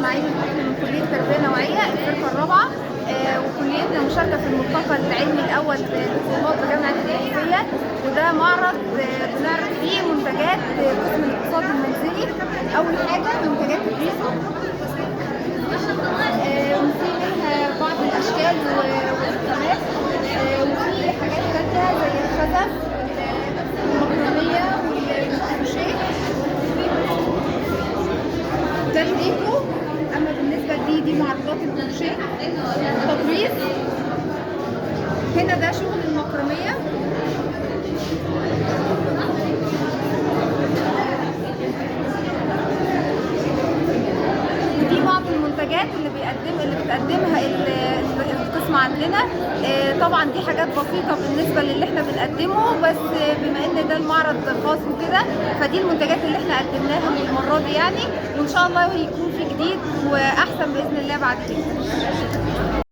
اسماعيل الحكمي من كليه تربيه نوعيه الفرقه الرابعه. وكليتنا مشاركه في الملتقى العلمي الاول للطلاب بجامعه الجاهليه، وده معرض بنعرض فيه منتجات قسم الاقتصاد المنزلي. اول حاجه منتجات الريزو، وفي منها بعض الاشكال والخامات، وفي حاجات ثانيه زي الخزف والمكرميه والكروشيه. ده الديكو. اما بالنسبه دي معروضات الكروشيه التطريز. هنا ده شغل المكرميه. ودي بعض المنتجات اللي بتقدمها القسم عندنا. طبعا دي حاجات بسيطه بالنسبه للي احنا بنقدمه، بس بما ان ده المعرض خاص وكده فدي المنتجات اللي احنا قدمناها المره دي يعني، وان شاء الله يكون في جديد واحسن باذن الله بعد كده.